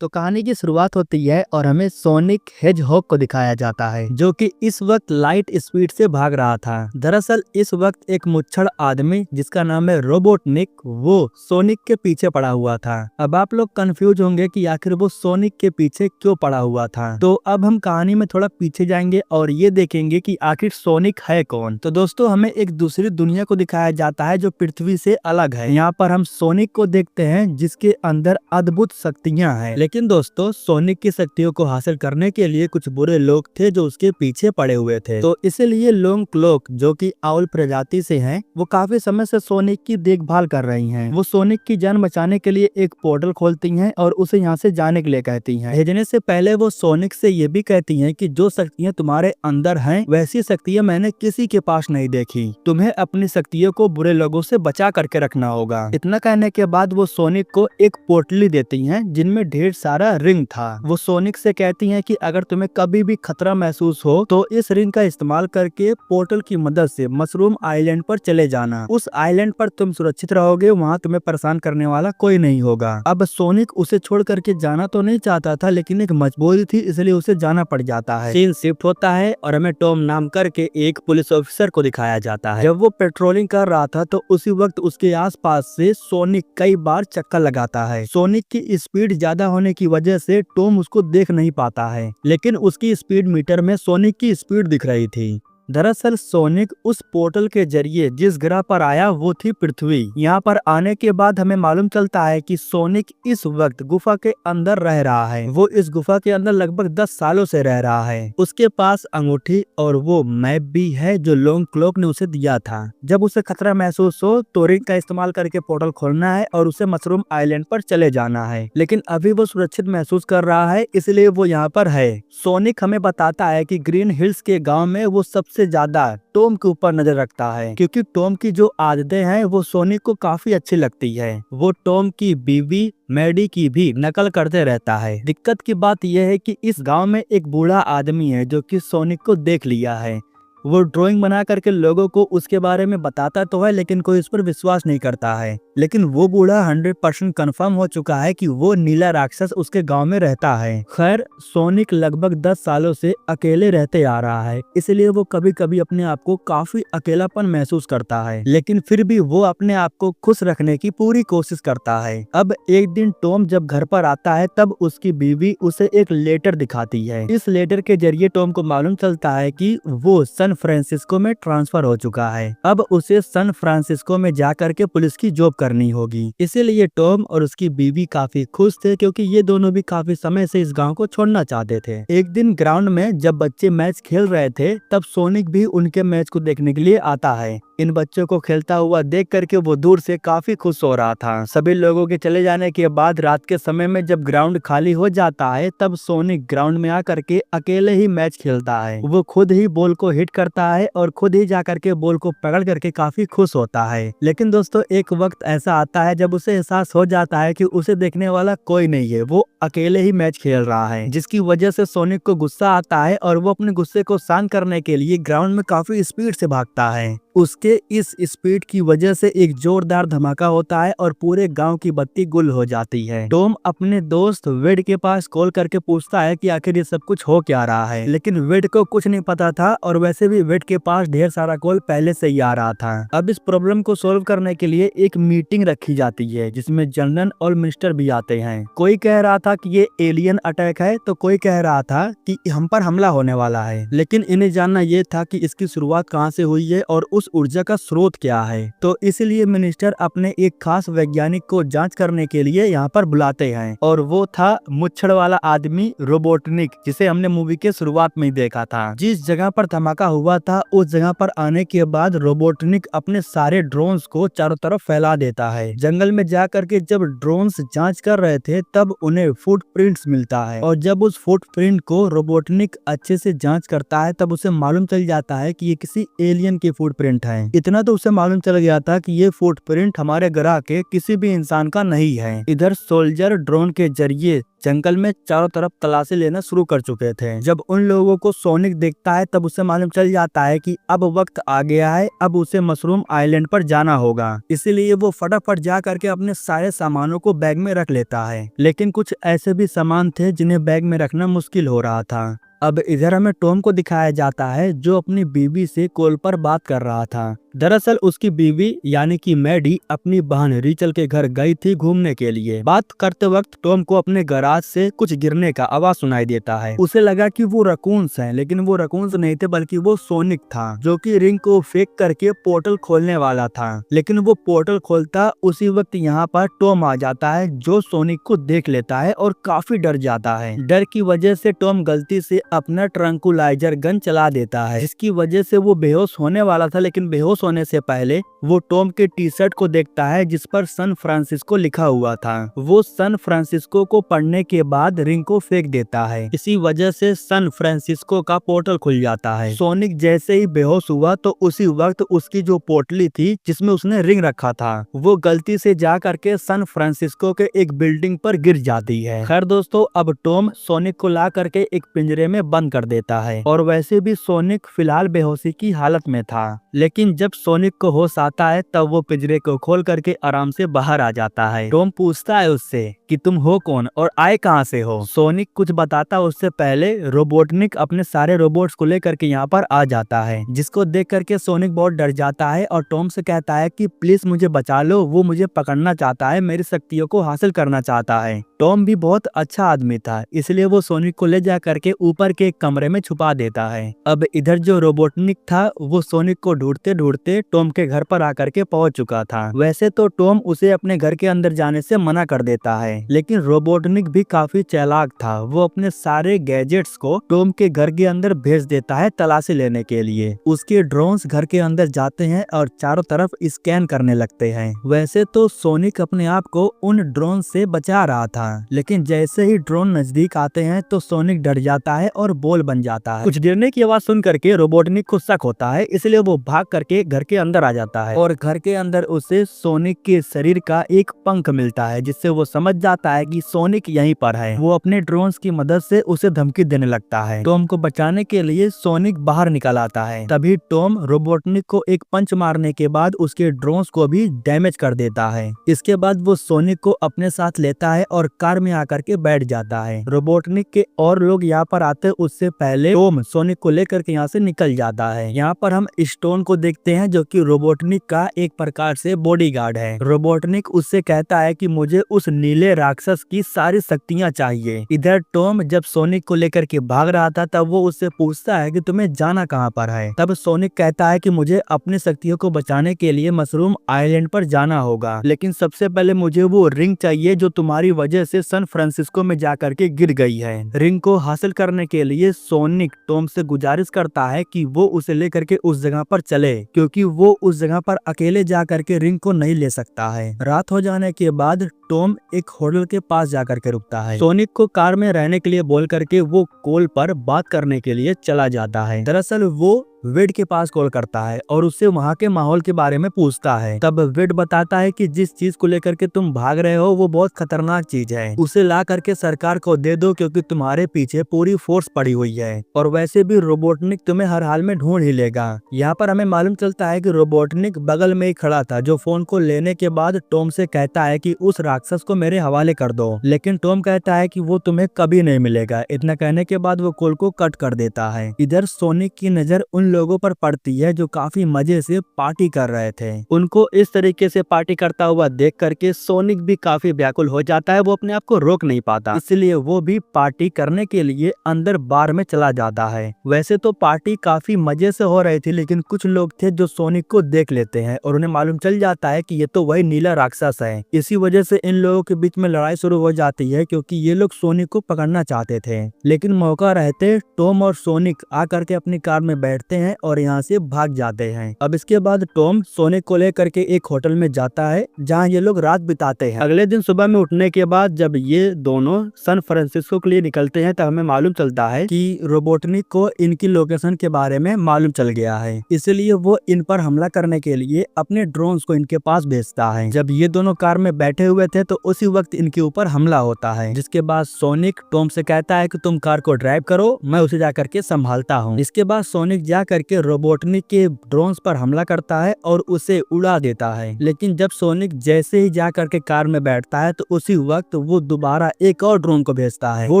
तो कहानी की शुरुआत होती है और हमें सोनिक हेजहॉग को दिखाया जाता है जो कि इस वक्त लाइट स्पीड से भाग रहा था। दरअसल इस वक्त एक मुच्छड़ आदमी जिसका नाम है रोबोटनिक, वो सोनिक के पीछे पड़ा हुआ था। अब आप लोग कंफ्यूज होंगे कि आखिर वो सोनिक के पीछे क्यों पड़ा हुआ था। तो अब हम कहानी में थोड़ा पीछे जाएंगे और ये देखेंगे कि आखिर सोनिक है कौन। तो दोस्तों हमें एक दूसरी दुनिया को दिखाया जाता है जो पृथ्वी से अलग है। यहाँ पर हम सोनिक को देखते हैं जिसके अंदर अद्भुत शक्तियाँ हैं। लेकिन दोस्तों सोनिक की शक्तियों को हासिल करने के लिए कुछ बुरे लोग थे जो उसके पीछे पड़े हुए थे। तो इसीलिए लोंग क्लोक जो कि आउल प्रजाति से हैं, वो काफी समय से सोनिक की देखभाल कर रही हैं। वो सोनिक की जान बचाने के लिए एक पोर्टल खोलती हैं और उसे यहाँ से जाने के लिए कहती हैं। भेजने से पहले वो सोनिक से ये भी कहती हैं कि जो शक्तियाँ तुम्हारे अंदर हैं वैसी शक्तियाँ मैंने किसी के पास नहीं देखी। तुम्हें अपनी शक्तियों को बुरे लोगों से बचा करके रखना होगा। इतना कहने के बाद वो सोनिक को एक पोटली देती हैं जिनमें ढेर सारा रिंग था। वो सोनिक से कहती हैं कि अगर तुम्हें कभी भी खतरा महसूस हो तो इस रिंग का इस्तेमाल करके पोर्टल की मदद से मशरूम आइलैंड पर चले जाना। उस आइलैंड पर तुम सुरक्षित रहोगे, वहाँ तुम्हें परेशान करने वाला कोई नहीं होगा। अब सोनिक उसे छोड़ करके जाना तो नहीं चाहता था, लेकिन एक मजबूरी थी इसलिए उसे जाना पड़ जाता है। सीन शिफ्ट होता है और हमें टॉम नाम करके एक पुलिस ऑफिसर को दिखाया जाता है। जब वो पेट्रोलिंग कर रहा था तो उसी वक्त उसके आसपास से सोनिक कई बार चक्कर लगाता है। सोनिक की स्पीड ज्यादा होने की वजह से टॉम उसको देख नहीं पाता है, लेकिन उसकी स्पीड मीटर में सोनिक की स्पीड दिख रही थी। दरअसल सोनिक उस पोर्टल के जरिए जिस ग्रह पर आया वो थी पृथ्वी। यहाँ पर आने के बाद हमें मालूम चलता है कि सोनिक इस वक्त गुफा के अंदर रह रहा है। वो इस गुफा के अंदर लगभग 10 सालों से रह रहा है। उसके पास अंगूठी और वो मैप भी है जो लोंग क्लोक ने उसे दिया था। जब उसे खतरा महसूस हो तो रिंग का इस्तेमाल करके पोर्टल खोलना है और उसे मशरूम आइलैंड पर चले जाना है। लेकिन अभी वो सुरक्षित महसूस कर रहा है, इसलिए वो यहाँ पर है। सोनिक हमें बताता है कि ग्रीन हिल्स के गाँव में वो सबसे ज्यादा टॉम के ऊपर नजर रखता है, क्योंकि टॉम की जो आदतें हैं वो सोनिक को काफी अच्छी लगती है। वो टॉम की बीवी मैडी की भी नकल करते रहता है। दिक्कत की बात यह है कि इस गांव में एक बूढ़ा आदमी है जो कि सोनिक को देख लिया है। वो ड्राइंग बना करके लोगों को उसके बारे में बताता तो है, लेकिन कोई उस पर विश्वास नहीं करता है। लेकिन वो बूढ़ा 100% कंफर्म हो चुका है कि वो नीला राक्षस उसके गांव में रहता है। खैर सोनिक लगभग 10 सालों से अकेले रहते आ रहा है, इसलिए वो कभी कभी अपने आप को काफी अकेलापन महसूस करता है, लेकिन फिर भी वो अपने आप को खुश रखने की पूरी कोशिश करता है। अब एक दिन टॉम जब घर पर आता है तब उसकी बीवी उसे एक लेटर दिखाती है। इस लेटर के जरिए टॉम को मालूम चलता है कि वो सैन फ्रांसिस्को में ट्रांसफर हो चुका है। अब उसे सैन फ्रांसिस्को में जाकर के पुलिस की जॉब करनी होगी। इसीलिए टॉम और उसकी बीवी काफी खुश थे, क्योंकि ये दोनों भी काफी समय से इस गांव को छोड़ना चाहते थे। एक दिन ग्राउंड में जब बच्चे मैच खेल रहे थे तब सोनिक भी उनके मैच को देखने के लिए आता है। इन बच्चों को खेलता हुआ देख करके वो दूर से काफी खुश हो रहा था। सभी लोगों के चले जाने के बाद रात के समय में जब ग्राउंड खाली हो जाता है तब सोनिक ग्राउंड में आकर के अकेले ही मैच खेलता है। वो खुद ही बॉल को हिट करता है और खुद ही जाकर के बॉल को पकड़ करके काफी खुश होता है। लेकिन दोस्तों एक वक्त ऐसा आता है जब उसे एहसास हो जाता है कि उसे देखने वाला कोई नहीं है, वो अकेले ही मैच खेल रहा है, जिसकी वजह से सोनिक को गुस्सा आता है और वो अपने गुस्से को शांत करने के लिए ग्राउंड में काफी स्पीड से भागता है। उसके इस स्पीड की वजह से एक जोरदार धमाका होता है और पूरे गांव की बत्ती गुल हो जाती है। टॉम अपने दोस्त वेड के पास कॉल करके पूछता है कि आखिर ये सब कुछ हो क्या रहा है, लेकिन वेड को कुछ नहीं पता था और वैसे भी वेड के पास ढेर सारा कॉल पहले से ही आ रहा था। अब इस प्रॉब्लम को सोल्व करने के लिए एक मीटिंग रखी जाती है जिसमें जनरल और मिनिस्टर भी आते हैं। कोई कह रहा था कि ये एलियन अटैक है तो कोई कह रहा था कि हम पर हमला होने वाला है, लेकिन इन्हें जानना ये था कि इसकी शुरुआत कहाँ से हुई है और उस ऊर्जा का स्रोत क्या है। तो इसलिए मिनिस्टर अपने एक खास वैज्ञानिक को जांच करने के लिए यहाँ पर बुलाते हैं और वो था मुच्छड़ वाला आदमी रोबोटनिक, जिसे हमने मूवी के शुरुआत में ही देखा था। जिस जगह पर धमाका हुआ था उस जगह पर आने के बाद रोबोटनिक अपने सारे ड्रोन्स को चारों तरफ फैला देता है। जंगल में जा करके जब ड्रोन्स जांच कर रहे थे तब उन्हें फुटप्रिंट्स मिलता है और जब उस फुटप्रिंट को रोबोटनिक अच्छे से जांच करता है तब उसे मालूम चल जाता है कि ये किसी एलियन की फुटप्रिंट है। इतना तो उसे मालूम चल गया था कि ये फुटप्रिंट हमारे ग्रह के किसी भी इंसान का नहीं है। इधर सोल्जर ड्रोन के जरिए जंगल में चारों तरफ तलाशी लेना शुरू कर चुके थे। जब उन लोगों को सोनिक देखता है तब उसे मालूम चल जाता है कि अब वक्त आ गया है, अब उसे मशरूम आइलैंड पर जाना होगा। इसीलिए वो फटाफट जा करके अपने सारे सामानों को बैग में रख लेता है। लेकिन कुछ ऐसे भी सामान थे जिन्हें बैग में रखना मुश्किल हो रहा था। अब इधर हमें टॉम को दिखाया जाता है जो अपनी बीवी से कॉल पर बात कर रहा था। दरअसल उसकी बीवी यानी कि मैडी अपनी बहन रीचल के घर गई थी घूमने के लिए। बात करते वक्त टॉम को अपने गराज से कुछ गिरने का आवाज सुनाई देता है। उसे लगा कि वो रकून्स हैं, लेकिन वो रकून्स नहीं थे बल्कि वो सोनिक था जो कि रिंग को फेंक करके पोर्टल खोलने वाला था। लेकिन वो पोर्टल खोलता उसी वक्त यहाँ पर टॉम आ जाता है जो सोनिक को देख लेता है और काफी डर जाता है। डर की वजह से टॉम गलती से अपना ट्रंकुलाइजर गन चला देता है, जिसकी वजह से वो बेहोश होने वाला था। लेकिन बेहोश होने से पहले वो टॉम के टी शर्ट को देखता है जिस पर सैन फ्रांसिस्को लिखा हुआ था। वो सैन फ्रांसिस्को को पढ़ने के बाद रिंग को फेंक देता है। इसी वजह से सैन फ्रांसिस्को का पोर्टल खुल जाता है। सोनिक जैसे ही बेहोश हुआ तो उसी वक्त उसकी जो पोटली थी जिसमें उसने रिंग रखा था वो गलती से जा करके सैन फ्रांसिस्को के एक बिल्डिंग पर गिर जाती है। खैर दोस्तों, अब टॉम सोनिक को ला करके एक पिंजरे में बंद कर देता है और वैसे भी सोनिक फिलहाल बेहोशी की हालत में था। लेकिन जब सोनिक को होश आता है तब वो पिंजरे को खोल करके आराम से बाहर आ जाता है। टॉम पूछता है उससे कि तुम हो कौन और आए कहां से हो। सोनिक कुछ बताता उससे पहले रोबोटनिक अपने सारे रोबोट्स को लेकर के यहाँ पर आ जाता है, जिसको देख करके सोनिक बहुत डर जाता है और टॉम से कहता है कि प्लीज मुझे बचा लो, वो मुझे पकड़ना चाहता है, मेरी शक्तियों को हासिल करना चाहता है। टॉम भी बहुत अच्छा आदमी था, इसलिए वो सोनिक को ले जा करके ऊपर के एक कमरे में छुपा देता है। अब इधर जो रोबोटनिक था वो सोनिक को ढूंढते ढूंढते टॉम के घर पर आकर के पहुंच चुका था। वैसे तो टॉम उसे अपने घर के अंदर जाने से मना कर देता है, लेकिन रोबोटनिक भी काफी चालाक था। वो अपने सारे गैजेट्स को टॉम के घर के अंदर भेज देता है तलाशी लेने के लिए। उसके ड्रोन्स घर के अंदर जाते हैं और चारों तरफ स्कैन करने लगते हैं। वैसे तो सोनिक अपने आप को उन ड्रोन से बचा रहा था, लेकिन जैसे ही ड्रोन नजदीक आते हैं तो सोनिक डर जाता है और बोल बन जाता है। कुछ गिरने की आवाज सुन करके रोबोटनिक को शक होता है, इसलिए वो भाग करके घर के अंदर आ जाता है और घर के अंदर उसे सोनिक के शरीर का एक पंख मिलता है, जिससे वो समझ जाता है कि सोनिक यहीं पर है। वो अपने ड्रोन्स की मदद से उसे धमकी देने लगता है। टॉम को बचाने के लिए सोनिक बाहर निकल आता है। तभी टॉम रोबोटनिक को एक पंच मारने के बाद उसके ड्रोन्स को भी डैमेज कर देता है। इसके बाद वो सोनिक को अपने साथ लेता है और कार में आकर के बैठ जाता है। रोबोटनिक के और लोग यहाँ पर आते उससे पहले टॉम सोनिक को लेकर के यहाँ से निकल जाता है। यहाँ पर हम स्टोन को देखते हैं जो कि रोबोटनिक का एक प्रकार से बॉडीगार्ड है। रोबोटनिक उससे कहता है कि मुझे उस नीले राक्षस की सारी शक्तियाँ चाहिए। इधर टॉम जब सोनिक को लेकर के भाग रहा था तब वो उससे पूछता है कि तुम्हें जाना कहाँ पर है। तब सोनिक कहता है कि मुझे अपनी शक्तियों को बचाने के लिए मशरूम आइलैंड पर जाना होगा, लेकिन सबसे पहले मुझे वो रिंग चाहिए जो तुम्हारी वजह से सैन फ्रांसिस्को में जाकर के गिर गई है। रिंग को हासिल करने के लिए सोनिक टॉम से गुजारिश करता है कि वो उसे लेकर के उस जगह पर चले, क्योंकि वो उस जगह पर अकेले जा करके रिंग को नहीं ले सकता है। रात हो जाने के बाद टॉम एक होटल के पास जाकर के रुकता है। सोनिक को कार में रहने के लिए बोल करके वो कॉल पर बात करने के लिए चला जाता है। दरअसल वो वेड के पास कॉल करता है और उससे वहाँ के माहौल के बारे में पूछता है। तब वेड बताता है कि जिस चीज को लेकर के तुम भाग रहे हो वो बहुत खतरनाक चीज है, उसे ला करके सरकार को दे दो क्योंकि तुम्हारे पीछे पूरी फोर्स पड़ी हुई है और वैसे भी रोबोटनिक तुम्हें हर हाल में ढूंढ ही लेगा। यहाँ पर हमें मालूम चलता है कि रोबोटनिक बगल में ही खड़ा था जो फोन को लेने के बाद टॉम से कहता है कि उस राक्षस को मेरे हवाले कर दो, लेकिन टॉम कहता है कि वो तुम्हें कभी नहीं मिलेगा। इतना कहने के बाद वो कॉल को कट कर देता है। इधर सोनिक की नजर उन लोगों पर पड़ती है जो काफी मजे से पार्टी कर रहे थे। उनको इस तरीके से पार्टी करता हुआ देख करके सोनिक भी काफी व्याकुल हो जाता है। वो अपने आप को रोक नहीं पाता, इसलिए वो भी पार्टी करने के लिए अंदर बार में चला जाता है। वैसे तो पार्टी काफी मजे से हो रही थी, लेकिन कुछ लोग थे जो सोनिक को देख लेते हैं और उन्हें मालूम चल जाता है कि ये तो वही नीला राक्षस है। इसी वजह से इन लोगों के बीच में लड़ाई शुरू हो जाती है, क्योंकि ये लोग सोनिक को पकड़ना चाहते थे। लेकिन मौका रहते टॉम और सोनिक आकर के अपनी कार में बैठते हैं और यहाँ से भाग जाते हैं। अब इसके बाद टॉम सोनिक को लेकर के एक होटल में जाता है जहाँ ये लोग रात बिताते हैं। अगले दिन सुबह में उठने के बाद जब ये दोनों सैन फ्रांसिस्को के लिए निकलते हैं तब हमें मालूम चलता है कि रोबोटनिक को इनकी लोकेशन के बारे में मालूम चल गया है, इसलिए वो इन पर हमला करने के लिए अपने ड्रोन्स को इनके पास भेजता है। जब ये दोनों कार में बैठे हुए थे तो उसी वक्त इनके ऊपर हमला होता है, जिसके बाद सोनिक टॉम से कहता है कि तुम कार को ड्राइव करो, मैं उसे जा करके संभालता हूँ। इसके बाद सोनिक जा करके रोबोटनिक के ड्रोन्स पर हमला करता है और उसे उड़ा देता है। लेकिन जब सोनिक जैसे ही जा करके कार में बैठता है तो उसी वक्त वो दोबारा एक और ड्रोन को भेजता है। वो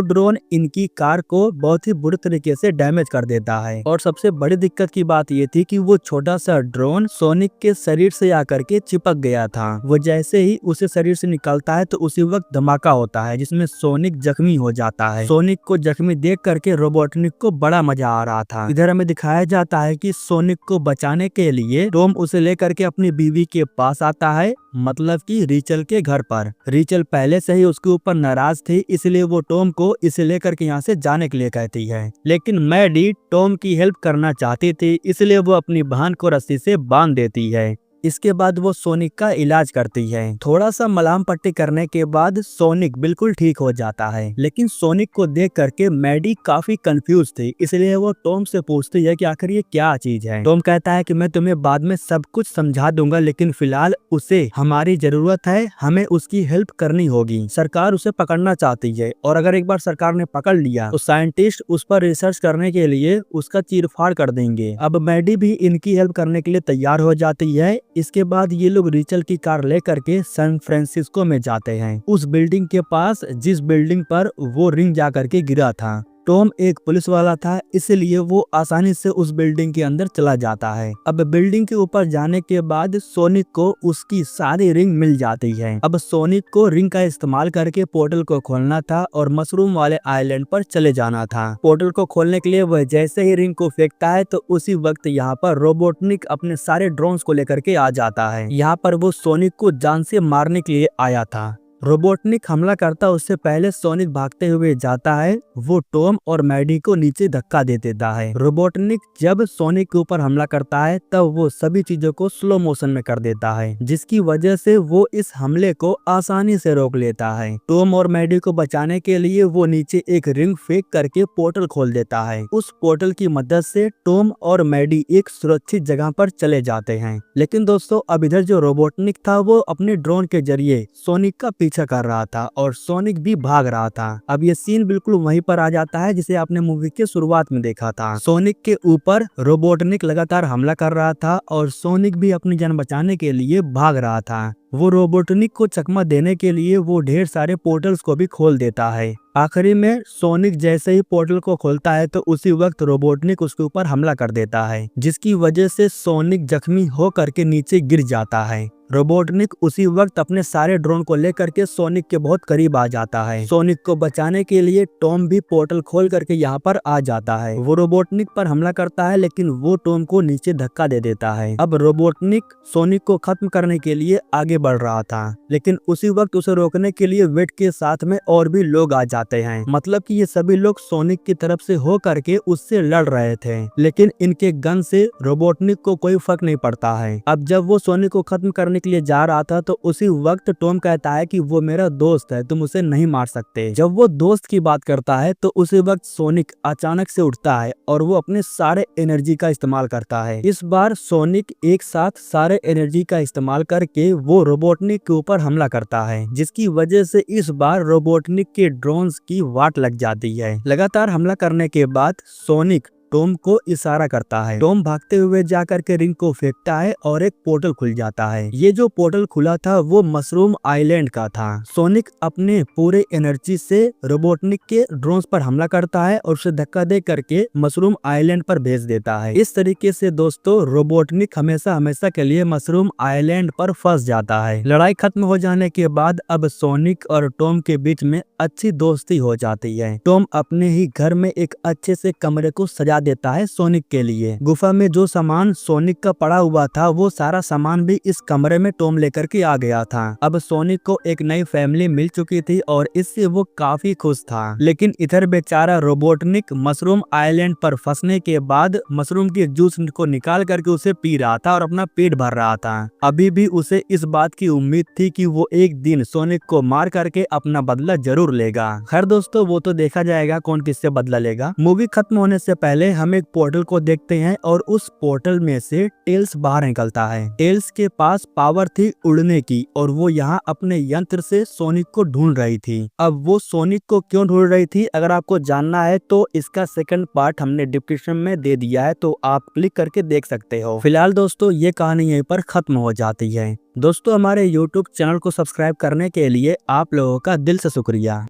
ड्रोन इनकी कार को बहुत ही बुरी तरीके से डैमेज कर देता है। और सबसे बड़ी दिक्कत की बात ये थी कि वो छोटा सा ड्रोन सोनिक के शरीर से आकर के चिपक गया था। वो जैसे ही उसे शरीर से निकलता है तो उसी वक्त धमाका होता है, जिसमें सोनिक जख्मी हो जाता है। सोनिक को जख्मी देख करके रोबोटनिक को बड़ा मजा आ रहा था। इधर हमें दिखाया जाता है कि सोनिक को बचाने के लिए टॉम उसे लेकर के अपनी बीवी के पास आता है, मतलब कि रीचल के घर पर। रीचल पहले से ही उसके ऊपर नाराज थी, इसलिए वो टॉम को इसे लेकर के यहाँ से जाने के लिए कहती है। लेकिन मैडी टॉम की हेल्प करना चाहती थी, इसलिए वो अपनी बहन को रस्सी से बांध देती है। इसके बाद वो सोनिक का इलाज करती है। थोड़ा सा मलहम पट्टी करने के बाद सोनिक बिल्कुल ठीक हो जाता है। लेकिन सोनिक को देख करके मैडी काफी कंफ्यूज थी, इसलिए वो टॉम से पूछती है कि आखिर ये क्या चीज है। टॉम कहता है कि मैं तुम्हें बाद में सब कुछ समझा दूंगा, लेकिन फिलहाल उसे हमारी जरूरत है, हमें उसकी हेल्प करनी होगी। सरकार उसे पकड़ना चाहती है और अगर एक बार सरकार ने पकड़ लिया तो साइंटिस्ट उस पर रिसर्च करने के लिए उसका चीरफाड़ कर देंगे। अब मैडी भी इनकी हेल्प करने के लिए तैयार हो जाती है। इसके बाद ये लोग रीचल की कार लेकर के सैन फ्रांसिस्को में जाते हैं, उस बिल्डिंग के पास जिस बिल्डिंग पर वो रिंग जा करके गिरा था। टॉम एक पुलिस वाला था, इसलिए वो आसानी से उस बिल्डिंग के अंदर चला जाता है। अब बिल्डिंग के ऊपर जाने के बाद सोनिक को उसकी सारी रिंग मिल जाती है। अब सोनिक को रिंग का इस्तेमाल करके पोर्टल को खोलना था और मशरूम वाले आइलैंड पर चले जाना था। पोर्टल को खोलने के लिए वह जैसे ही रिंग को फेंकता है तो उसी वक्त यहाँ पर रोबोटनिक अपने सारे ड्रोन्स को लेकर के आ जाता है। यहाँ पर वो सोनिक को जान से मारने के लिए आया था। रोबोटनिक हमला करता उससे पहले सोनिक भागते हुए जाता है। वो टॉम और मैडी को नीचे धक्का दे देता है। रोबोटनिक जब सोनिक के ऊपर हमला करता है तब वो सभी चीजों को स्लो मोशन में कर देता है, जिसकी वजह से वो इस हमले को आसानी से रोक लेता है। टॉम और मैडी को बचाने के लिए वो नीचे एक रिंग फेंक करके पोर्टल खोल देता है। उस पोर्टल की मदद से टॉम और मैडी एक सुरक्षित जगह पर चले जाते हैं। लेकिन दोस्तों अब इधर जो रोबोटनिक था वो अपने ड्रोन के जरिए सोनिक का पीछा कर रहा था और सोनिक भी भाग रहा था। अब ये सीन बिल्कुल वहीं पर आ जाता है जिसे आपने मूवी के शुरुआत में देखा था। सोनिक के ऊपर रोबोटनिक लगातार हमला कर रहा था और सोनिक भी अपनी जान बचाने के लिए भाग रहा था। वो रोबोटनिक को चकमा देने के लिए वो ढेर सारे पोर्टल्स को भी खोल देता है। आखिरी में सोनिक जैसे ही पोर्टल को खोलता है तो उसी वक्त रोबोटनिक उसके ऊपर हमला कर देता है, जिसकी वजह से सोनिक जख्मी हो करके नीचे गिर जाता है। रोबोटनिक उसी वक्त अपने सारे ड्रोन को लेकर के सोनिक के बहुत करीब आ जाता है। सोनिक को बचाने के लिए टॉम भी पोर्टल खोल करके यहाँ पर आ जाता है। वो रोबोटनिक पर हमला करता है, लेकिन वो टॉम को नीचे धक्का दे देता है। अब रोबोटनिक सोनिक को खत्म करने के लिए आगे बढ़ रहा था, लेकिन उसी वक्त उसे रोकने के लिए वेट के साथ में और भी लोग आ जाते हैं। मतलब कि ये सभी लोग सोनिक की तरफ से हो करके उससे लड़ रहे थे, लेकिन इनके गन से रोबोटनिक को कोई फर्क नहीं पड़ता है। अब जब वो सोनिक को खत्म करने के लिए जा रहा था तो उसी वक्त टॉम कहता है कि वो मेरा दोस्त है, तुम उसे नहीं मार सकते। जब वो दोस्त की बात करता है तो उसी वक्त सोनिक अचानक से उठता है और वो अपने सारे एनर्जी का इस्तेमाल करता है। इस बार सोनिक एक साथ सारे एनर्जी का इस्तेमाल करके वो रोबोटनिक के ऊपर हमला करता है, जिसकी वजह से इस बार रोबोटनिक के ड्रोन्स की वाट लग जाती है। लगातार हमला करने के बाद सोनिक टॉम को इशारा करता है। टॉम भागते हुए जाकर के रिंग को फेंकता है और एक पोर्टल खुल जाता है। ये जो पोर्टल खुला था वो मशरूम आइलैंड का था। सोनिक अपने पूरे एनर्जी से रोबोटनिक के ड्रोन्स पर हमला करता है और उसे धक्का दे करके मशरूम आइलैंड पर भेज देता है। इस तरीके से दोस्तों रोबोटनिक हमेशा हमेशा के लिए मशरूम आइलैंड पर फंस जाता है। लड़ाई खत्म हो जाने के बाद अब सोनिक और टॉम के बीच में अच्छी दोस्ती हो जाती है। टॉम अपने ही घर में एक अच्छे से कमरे को सजा देता है सोनिक के लिए। गुफा में जो सामान सोनिक का पड़ा हुआ था वो सारा सामान भी इस कमरे में टॉम लेकर के आ गया था। अब सोनिक को एक नई फैमिली मिल चुकी थी और इससे वो काफी खुश था। लेकिन इधर बेचारा रोबोटनिक मशरूम आइलैंड पर फंसने के बाद मशरूम के जूस को निकाल करके उसे पी रहा था और अपना पेट भर रहा था। अभी भी उसे इस बात की उम्मीद थी कि वो एक दिन सोनिक को मार करके अपना बदला जरूर लेगा। खैर दोस्तों वो तो देखा जाएगा कौन किससे बदला लेगा। मूवी खत्म होने से पहले पहले हम एक पोर्टल को देखते हैं और उस पोर्टल में से टेल्स बाहर निकलता है। टेल्स के पास पावर थी उड़ने की और वो यहाँ अपने यंत्र से सोनिक को ढूंढ रही थी। अब वो सोनिक को क्यों ढूंढ रही थी, अगर आपको जानना है तो इसका सेकंड पार्ट हमने डिस्क्रिप्शन में दे दिया है, तो आप क्लिक करके देख सकते हो। फिलहाल दोस्तों ये कहानी यहीं पर खत्म हो जाती है। दोस्तों हमारे YouTube चैनल को सब्सक्राइब करने के लिए आप लोगों का दिल से शुक्रिया।